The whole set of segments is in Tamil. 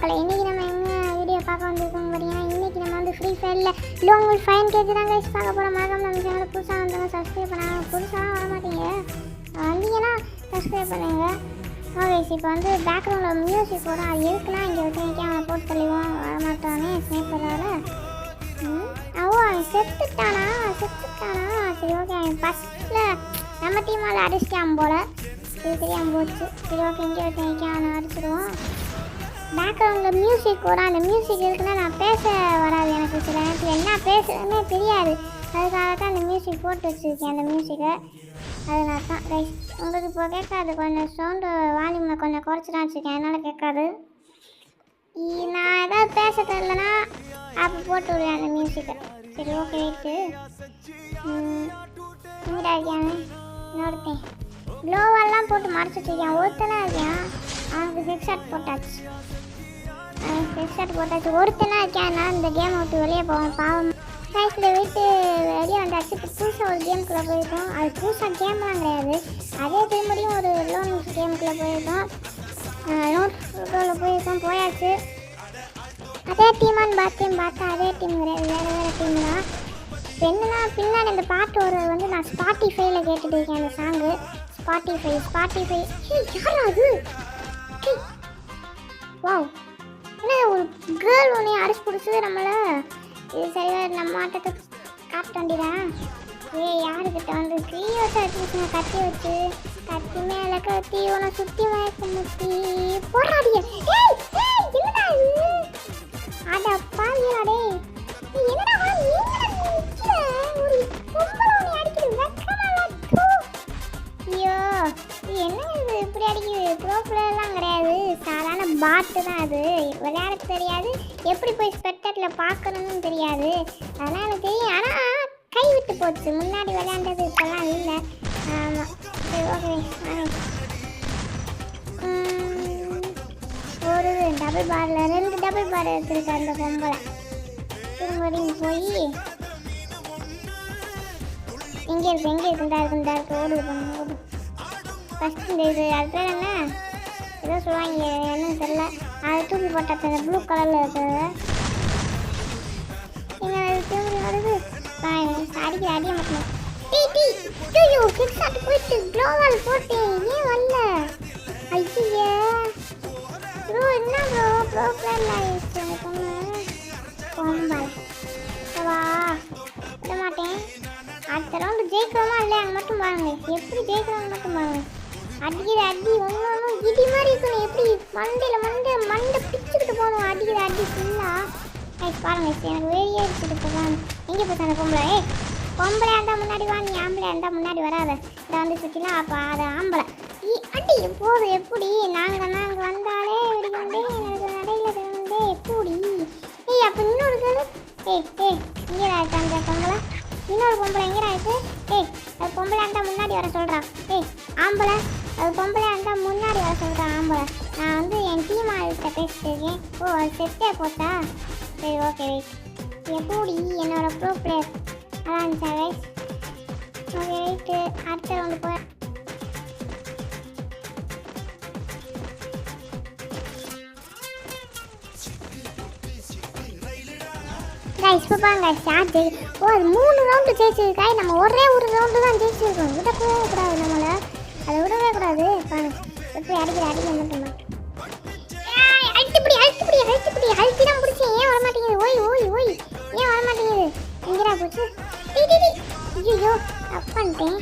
மக்களே, இன்றைக்கி நம்ம எங்கே வீடியோ பார்க்க வந்திருக்கோம் பார்த்தீங்கன்னா, இன்றைக்கி நம்ம வந்து ஃப்ரீ ஃபயரில் லோங் 5 கேஜி தான் கைஸ் பார்க்க போகிறோம். மறக்காம நம்ம சேனலை புதுசாக வந்தவங்க சப்ஸ்கிரைப் பண்ணாங்க. புதுசாக வர மாட்டீங்க, வந்தீங்கன்னா சப்ஸ்கிரைப் பண்ணுங்க. ஓகே, இப்போ வந்து பேக்ரவுண்டில் மியூசிக் போகிறோம். அது இருக்குன்னா இங்கே வச்சு அவனை போட்டு தள்ளிவோம். வரமாட்டானே ஸ்னேப்பரால். அவன் செத்துட்டானா? சரி, ஓகே. அவன் ஃபஸ்ட்டில் நம்ம டீமால் அடிச்சிட்டான் போல். இது தெரியாமல் போச்சு. சரி, ஓகே. இங்கே வச்சு அவனை அடிச்சிடுவோம். பேக்ரவுண்டில் மியூசிக் வரும். அந்த மியூசிக் இருக்குன்னா நான் பேச வராது. எனக்கு சில நேரத்தில் என்ன பேசுறதுன்னே தெரியாது. அதுக்காக தான் அந்த மியூசிக் போட்டு வச்சுருக்கேன். அந்த மியூசிக்கை அதனால தான் கைஸ். உங்களுக்கு இப்போ கேட்காது. கொஞ்சம் சவுண்டு வால்யூமை கொஞ்சம் குறைச்சி தான் வச்சுருக்கேன், அதனால் கேட்காது. நான் ஏதாவது பேச தெரிலனா அப்போ போட்டு விடுவேன் அந்த மியூசிக்கை. சரி, ஓகே. வெயிட்டு இங்கடா இருக்கானே இன்னொருத்தேன். க்ளோவெல்லாம் போட்டு மறைச்சி வச்சுருக்கேன். ஒருத்தனாக இருக்கேன். அவனுக்கு ஹெட்ஷாட் போட்டாச்சு. ஒருத்தனாக இருக்கேன்னா இந்த கேமை விட்டு வெளியே போவோம். பாவம் கைஸில் விட்டு வெளியே வந்தாச்சு. இப்போ புதுசாக ஒரு கேமுக்குள்ளே போயிருக்கோம். அது புதுசாக கேம்லாம் கிடையாது. அதே திரும்படியும் ஒரு லோன் கேமுக்குள்ளே போயிருக்கோம். போயாச்சு. அதே டீமான்னு பார்த்தா அதே டீம் கிடையாது, வேறு டீம் தான். இப்போ என்னன்னா பின்னாடி அந்த பாட்டு ஒரு வந்து நான் ஸ்பாட்டிஃபைல கேட்டுட்டு இருக்கேன். அந்த சாங்கு ஸ்பாட்டிஃபை யாரா அது? வாவ், என்ன ஒரு கேர்ள் ஒன்று அடிச்சு பிடிச்சது நம்மளை. இது சரியாக நம்ம ஆட்டத்தை காட்ட வேண்டியதான். யாருக்கிட்ட வந்து கீ வச்சு அடிச்சுங்க, கத்தி மேலே கத்தி உன சுற்றி மயக்க முத்தி போராடிய. என்னடா இது? அட பாவியாடே, என்னடா ஒரு பொம்பளை அடிக்குது. ஐயோ, என்ன இது இப்படி அடிக்குது? ப்ரோ பிளேயர்லாம் கிடையாது, சாதாரண பாட்டு தான். அது விளையாட தெரியாது, எப்படி போய் ஸ்பெக்டேட்டரில் பார்க்கணுன்னு தெரியாது. அதெல்லாம் எனக்கு தெரியும். ஆனால் கை விட்டு போச்சு. முன்னாடி விளையாண்டது இப்போல்லாம் இல்லை. ஆமாம், சரி, ஓகே. ஒரு டபுள் பாரில் 2 டபுள் பார் எடுத்துருக்கு அந்த பொம்பளை. திரும்படியும் போய் எங்கே இருக்கு ஓடு ஓடு. ஃபஸ்ட் இந்த இது அது பேர் என்ன ஏதோ சொல்லுவாங்க, என்னன்னு தெரியல. அதை தூக்கி போட்டாச்சு. அந்த ப்ளூ கலரில் இருக்கிறது எங்கள் திரும்பி வருது. அடிக்க மாட்டேன். போயிட்டு க்ளோவால் போட்டேன். ஏன் வரல? ஐயே ப்ரோ, என்ன ப்ரோ பிளேயர் ஆயிடுச்சு. பொம்பல் வா விட மாட்டேன். அடுத்த ரவுண்டு ஜெயிக்கிறோமா இல்லையான்னு மட்டும் பாருங்க. எப்படி ஜெயிக்கிறோன்னு மட்டும் பாருங்க. அடிக்கிற அடி ஒன்றும் இடி மாதிரி இருக்கணும். எப்படி மண்டை பிச்சுக்கிட்டு போகணும். அடிக்கிற அடி ஃபுல்லாக பாருங்க. எனக்கு வெளியே அடிச்சுட்டு போகலாம். எங்கே போச்சு அந்த பொம்பளை? பொம்பளையாக இருந்தால் முன்னாடி வா, நீ ஆம்பளையாக இருந்தால் முன்னாடி வராத. இதை வந்து சுற்றினா அப்போ அதை ஆம்பளை அடி போகுது. எப்படி நாங்கள் வந்தாலே இடிக்கொண்டே எனக்கு நடையில் திறந்தே எப்படி? அப்போ இன்னொரு இங்கே இருக்கு அந்த பொம்பளை. இன்னொரு பொம்பளை எங்கே இருக்கு? அது பொம்பளையாக இருந்தால் முன்னாடி வர சொல்கிறான். ஆம்பளை அது பொம்பளையாக இருந்தால் முன்னாடி வர சொல்கிறான் ஆம்பளை. நான் வந்து என் டீம் ஆள்கிட்ட பேசிட்டு இருக்கேன். ஓ, அது செட்டே போட்டா? சரி, ஓகே. வெயிட், எப்படி என்னோட ப்ரோ பிளேயர் அதான் இருந்துச்சா கைஸ்? Okay, weight. அடுத்த ரவுண்டு போய் இப்போ பாருங்க ஸ்டார்ட். ஓ, அது 3 ரவுண்டு ஜெயிச்சிருக்காய். நம்ம ஒரே ஒரு ரவுண்டு தான் ஜெயிச்சிருக்கோம். விடவே கூடாது நம்மளை. அதை விடவே கூடாது. பாருங்க எப்படி அடிக்கிற மட்டும் அழுத்தி தான் பிடிச்சேன். ஏன் வரமாட்டேங்குது? ஓய் ஏன் வரமாட்டேங்குது? எங்கடா போச்சு? ஐயோ, தப்பு பண்ணிட்டேன்.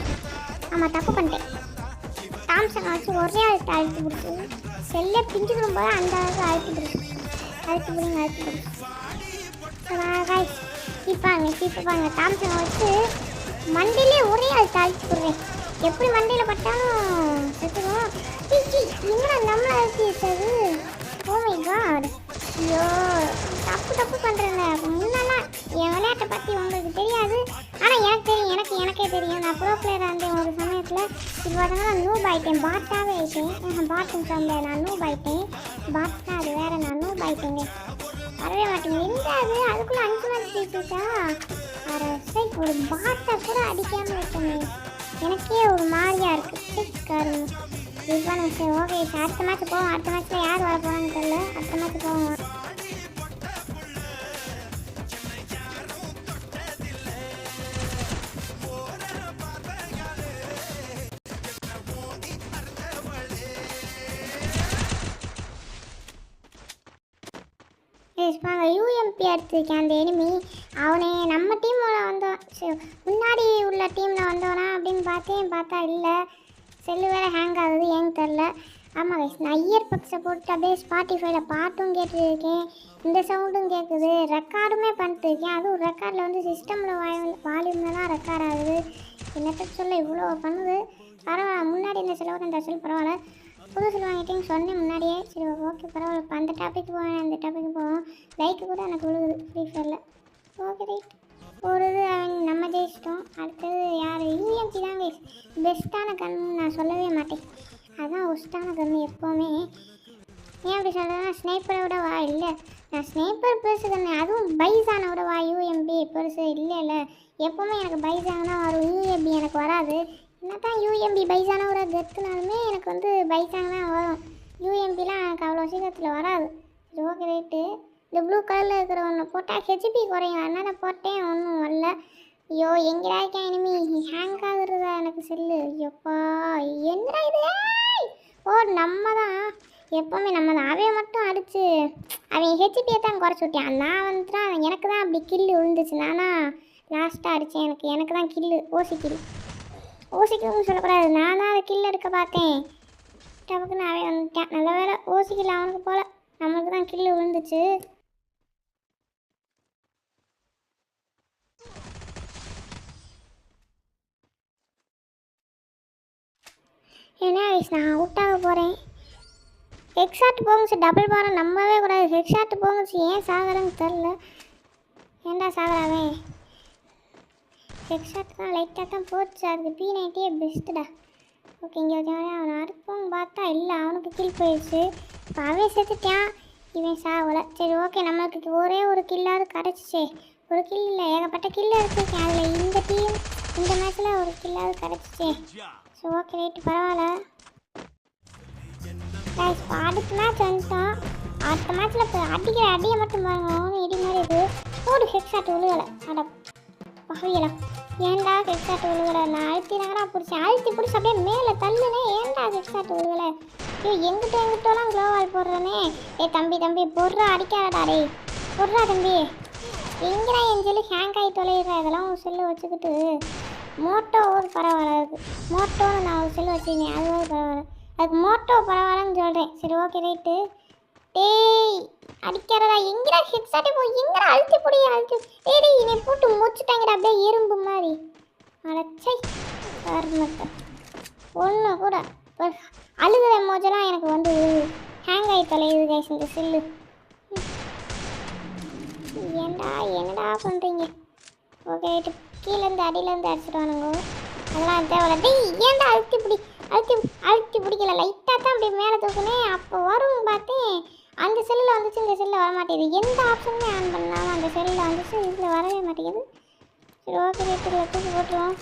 ஆமாம், தப்பு பண்ணிட்டேன். தாம்சனை வச்சு ஒரே அழுத்தி பிடிச்சி செல்லே பிஞ்சுக்கணும் போது அந்த அளவுக்கு அழுத்தி பிடிச்சி. இப்போ பாருங்க தாம்சனை வச்சு மண்டையிலே ஒரே அழுத்தி போடுறேன். எப்படி மண்டையில் பட்டாலும் செத்துக்கும். என்னடா நம்மளை அழுத்தி வச்சது? ஓ மை காட், ஐயோ தப்பு பண்ணுறேங்க. முன்னெல்லாம் என் விளையாட்டை பற்றி உங்களுக்கு தெரியாது, ஆனால் எனக்கு தெரியும். எனக்கே தெரியும். நான் ப்ரோ பிளேயராக இருந்தேன் ஒரு சமயத்தில். இப்போ பார்த்தீங்கன்னா நூப் ஆகிட்டேன். பாட்டாகவே ஆகிட்டேன். பாட்டுன்னு சொல்ல நான் நூப் ஆகிட்டேன். பாட்டா அது வேறு. நான் நூப் ஆகிட்டேங்க. வரவே மாட்டேங்க. எங்காது அதுக்குள்ளே 5 மேட்ச் ஜெயிச்சுட்டா? ஒரு பாட்டை கூட அடிக்காமல் இருக்கேன். எனக்கே ஒரு மாதிரியாக இருக்குது. கருங்க இதுதான். சரி, ஓகே. அடுத்த மேட்ச் போவோம். அடுத்த மேட்ச்சில் யார் வர போகிறான்னு தெரியல. அடுத்த மேட்ச் போவோம். வாங்க யூஎம்பி எடுத்துருக்கேன் அந்த எனிமி. அவனே நம்ம டீமோட வந்தோம், முன்னாடி உள்ள டீமில் வந்தோனா அப்படின்னு பார்த்தா இல்லை. செல்லு வேறு ஹேங் ஆகுது ஏன்னு தெரில. ஆமாம் கைஸ், நான் இயர் பக்ஸை போட்டு அப்படியே ஸ்பாட்டிஃபைல பாட்டும் கேட்டுருக்கேன், இந்த சவுண்டும் கேட்குது, ரெக்கார்டுமே பண்ணிட்டுருக்கேன். அதுவும் ரெக்கார்டில் வந்து சிஸ்டமில் வால்யூமில் தான் ரெக்கார்ட் ஆகுது. என்னட்ட சொல்ல இவ்வளோ பண்ணுது. பரவாயில்ல, முன்னாடி இந்த செலவு இந்த செல் பரவாயில்ல. புது செல் வாங்கிட்டேன்னு சொன்னேன் முன்னாடியே. சரி ஓகே பரவாயில்ல, இப்போ அந்த டாபிக் போவேன், அந்த டாபிக் போவோம். லைக்கு கூட எனக்கு விழுகுது ஃப்ரீ ஃபயரில். ஓகே ரைட், ஒரு இது நம்ம ஜெயிச்சிட்டோம். அடுத்தது யார்? யூஎம்பி தான் கைஸ் பெஸ்ட்டான கன்னு நான் சொல்லவே மாட்டேன், அதுதான் ஒஸ்ட்டான கன்று எப்போவுமே. ஏன் அப்படி சொல்கிறேன்னா ஸ்னைப்பரை விட வா இல்லை, நான் ஸ்னைப்பர் பெருசு கண்ணு, அதுவும் பைசானை விட வா யூஎம்பி பெருசு இல்லை இல்லை. எப்போவுமே எனக்கு பைசான் தான் வரும், யூஎம்பி எனக்கு வராது. என்ன தான் யூஎம்பி பைசானை விட கெத்துனாலுமே எனக்கு வந்து பைசான் தான் வரும், யூஎம்பிலாம் எனக்கு அவ்வளோ சீக்கிரத்தில் வராது. இது ஓகே ரைட்டு. இந்த ப்ளூ கலரில் இருக்கிற ஒன்று போட்டால் ஹெச்பி குறையும், அதனால் போட்டேன், ஒன்றும் வரல. ஐயோ எங்கடா இருக்கேன் இனிமே, ஹேங் ஆகுறதா எனக்கு செல்லு. ஐயோப்பா என்னடா இது. ஓ நம்ம தான், எப்போவுமே நம்ம தான். அவன் மட்டும் அடிச்சு அவன் ஹெச்பியை தான் குறைச்சி விட்டான். நான் வந்துட்டு எனக்கு தான் அப்படி கில்லு விழுந்துச்சு, நானா லாஸ்ட்டாக அடித்தேன். எனக்கு தான் கில்லு, ஓசி கில்லுன்னு சொல்லக்கூடாது, நான் தான் அதை கில் எடுக்க பார்த்தேன். டப்புக்குன்னு அவன் வந்துட்டான். நல்ல வேலை ஓசி கில் அவனுக்கு போல, நம்மளுக்கு தான் கில்லு விழுந்துச்சு. என்ன நான் அவுட்டாக போகிறேன். ஹெட்ஷாட் போகுச்சு, டபுள் பாரம் நம்பவே கூடாது. ஹெட்ஷாட் போகுச்சு, ஏன் சாகிறேன்னு தெரில. ஏன்டா சாகிறாவே, ஹெட்ஷாட் தான் லைட்டாக தான் போச்சு. அதுக்கு P90 பெஸ்ட்டுடா. ஓகே இங்கே வச்சவனே அவனை அறுப்போன்னு பார்த்தா இல்லை, அவனுக்கு கில் போயிடுச்சு. இப்போ அவன் செத்துட்டான், இவன் சாகலை. சரி ஓகே, நம்மளுக்கு ஒரே ஒரு கில்லாவது கிடச்சிச்சே. ஒரு கில் இல்லை, ஏகப்பட்ட கில் எடுத்துருக்கேன். அதில் இந்த டீம் இந்த மேட்ச்சில் ஒரு கில்லாவது கிடச்சிச்சே. ஸோ ஓகே ரைட்டு பரவாயில்ல. இப்போ அடுத்த மேட்ச் வந்துட்டோம். அடுத்த மேட்ச்சில் இப்போ அடிக்கிற அடியை மட்டும் பாருங்க, ஒன்றும் இடி மாதிரி இருக்குது. ஒரு ஹெட்ஷாட் விழுகலை. அட பகையலாம், ஏன்டா ஹெட்ஷாட் விழுகலை. நான் அழுத்தினாங்கடா பிடிச்சேன், அழுத்தி பிடிச்சி அப்படியே மேலே தள்ளுனே, ஏன்டா ஹெட்ஷாட் விழுகலை. ஐயோ எங்கிட்டோலாம் க்ளோவால் போடுறேனே. தம்பி பொருளா அடிக்காதடா டே, பொருளா தம்பி. எங்கடா என் செல்லு ஹேங் ஆகி தொலைகிற, இதெல்லாம் ஒரு செல்லு வச்சுக்கிட்டு. மோட்டோ ஒரு பரவாயில்ல இருக்குது, மோட்டோன்னு நான் ஒரு செல்லு வச்சுருக்கேன், அது ஒரு பரவாயில்ல. அதுக்கு மோட்டோ பரவாயில்லன்னு சொல்கிறேன். சரி ஓகே ரைட்டு. டேய் அடிக்கிறதா, எங்கடா ஹெட்ஷாட்டே போய் எங்கடா அழுத்தி பொடி அழுத்தி. டேய் என்னை போட்டு மூச்சுட்டாங்கடா அப்படியே எறும்பு மாதிரி. அடைச்சை கர்மத்தை ஒன்று கூட அழுகிற மோஜெல்லாம் எனக்கு வந்து ஹேங் ஆகி தொலையுது கைஸ் இந்த செல்லு. என்னடா பண்ணுறீங்க. ஓகே ரைட்டு, கீழேருந்து அடியிலேருந்து அடிச்சிடுவானுங்க, அதெல்லாம் தேவையில்ல. டேய் ஏன்டா அழுத்தி பிடிக்கல, லைட்டாக தான் அப்படி மேலே தூக்குனேன். அப்போ வரும் பார்த்தேன், அந்த செல்லில் வந்துச்சு, இந்த செல்லில் வர மாட்டேங்குது. எந்த ஆப்ஷனுமே ஆன் பண்ணாமல் அந்த செல்லில் வந்துச்சு, இதில் வரவே மாட்டேங்குது. சரி ஓகே ரைட்டு, தூக்கி போட்டுருவோம்.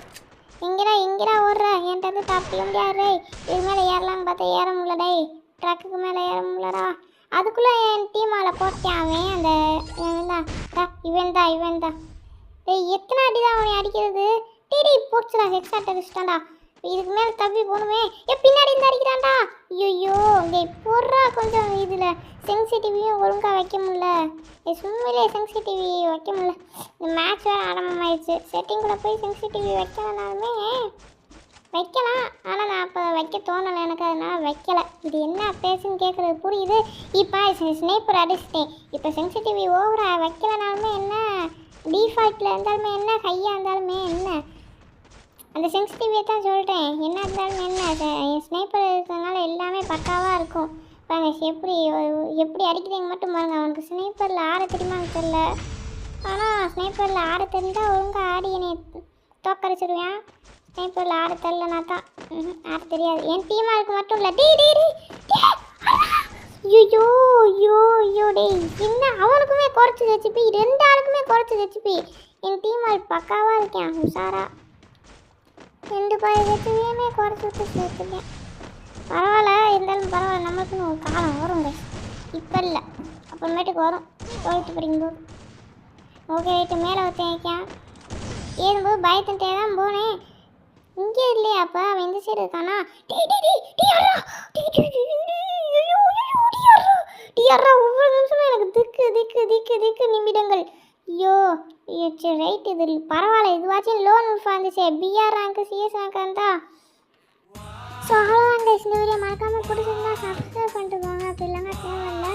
எங்கடா ஓடுற, என்கிட்ட தாப்பிக்க முடியாது. இது மேலே ஏறலான்னு பார்த்தா ஏற முடியலடே, ட்ரக்குக்கு மேலே ஏற முடியலடா. அதுக்குள்ளே என் டீமால் போட்டேன் அவன், அந்த இவன் தான். டேய் எத்தனை அடி தான் அவனை அடிக்கிறது. டேடி போச்சுடா, ஹெட்ஷாட் அடிச்சிட்டான்டா. இதுக்கு மேலே தப்பி போகணுமே. பின்னாடி இருந்து அடிக்கிறான்டா. ஐயோ இங்கே போடுறா, கொஞ்சம் இதில் சென்சிட்டிவியும் ஒழுங்காக வைக்க முடியல. சும்மையிலே சென்சிட்டிவி வைக்க முடியல. இந்த மேட்ச் வேறு ஆரம்பமாயிடுச்சு. செட்டிங்குள்ளே போய் சென்சிட்டிவி வைக்கலனாலுமே வைக்கலாம், ஆனால் நான் அப்போ வைக்க தோணலை எனக்கு, அதனால் வைக்கலை. இது என்ன பேசுன்னு கேட்குறது புரியுது. இப்போ ஸ்னைப்பர் அடிச்சிட்டேன், இப்போ சென்சிட்டிவி ஓவராக வைக்கலனாலுமே என்ன, டிஃபால்ட்டில் இருந்தாலுமே என்ன, ஹையாக இருந்தாலுமே என்ன, அந்த சென்சிட்டிவியை தான் சொல்கிறேன். என்ன இருந்தாலும் என்ன, ஸ்னைப்பர் இருக்கிறதுனால எல்லாமே பக்காவாக இருக்கும். பாருங்க எப்படி அடிக்கிறீங்க மட்டும் பாருங்கள். அவனுக்கு ஸ்னைப்பரில் ஆட தெரியுமான்னு தெரில, ஆனால் ஸ்னைப்பரில் ஆட தெரிஞ்சால் ஒழுங்காக ஆடி என்னை தோக்கடிச்சிடுவேன். ஸ்னைப்பரில் ஆட தெரிலனா தான் ஆட தெரியாது. என் டீமாருக்கு மட்டும் இல்லை. ஐயோ டேய் என்ன, அவனுக்குமே குறைச்சி ஹெச்பி, 2 ஆளுக்குமே குறைச்சி ஹெச்பி. என் டீமால் பக்காவாக இருக்கேன், உஷாரா 2 ஹெச்பியுமே குறைச்சி விட்டு சேர்த்துருக்கேன். பரவாயில்ல, இருந்தாலும் பரவாயில்ல, நம்மளுக்குன்னு ஒரு காலம் வருங்க. இப்போ இல்லை, அப்புறமேட்டுக்கு வரும் 12th படிக்கும்போது. ஓகே ரைட்டு, மேலே வச்சேன். ஏறும்போது பயத்துட்டே தான் போனேன். இங்கே இல்லையா, அப்போ அவன் இந்த சைடு இருக்கானா. ஒவ்வொரு நிமிஷமும் எனக்கு திக்கு திக்கு நிமிடங்கள். ஐயோ சரி ரைட், இது பரவாயில்ல, இதுவாச்சும் லோன் வந்துச்சு. பிஆர் ரேங்க் சிஎஸ் ரேங்க் இருந்தா. ஸோ அவ்வளோதான் கைஸ், இந்த வீடியோ மறக்காமல் பிடிச்சிருந்தா சப்ஸ்கிரைப் பண்ணிட்டு போங்க. அப்படி இல்லைங்க தேவையில்லை.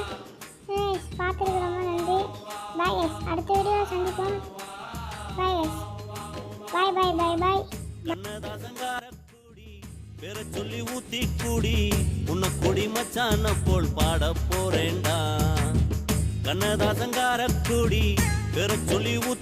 பார்த்துருக்கு ரொம்ப நன்றி. பாய் எஸ், அடுத்த வீடியோவில் சந்திப்போம். பாய் எஸ், பாய் பாய் பாய் பாய். பேர சொல்லி ஊத்தி கூடி உன்னை கொடி மச்சான போல் பாட போறேன்டா. கண்ணதாசங்கார கூடி பேர சொல்லி ஊத்தி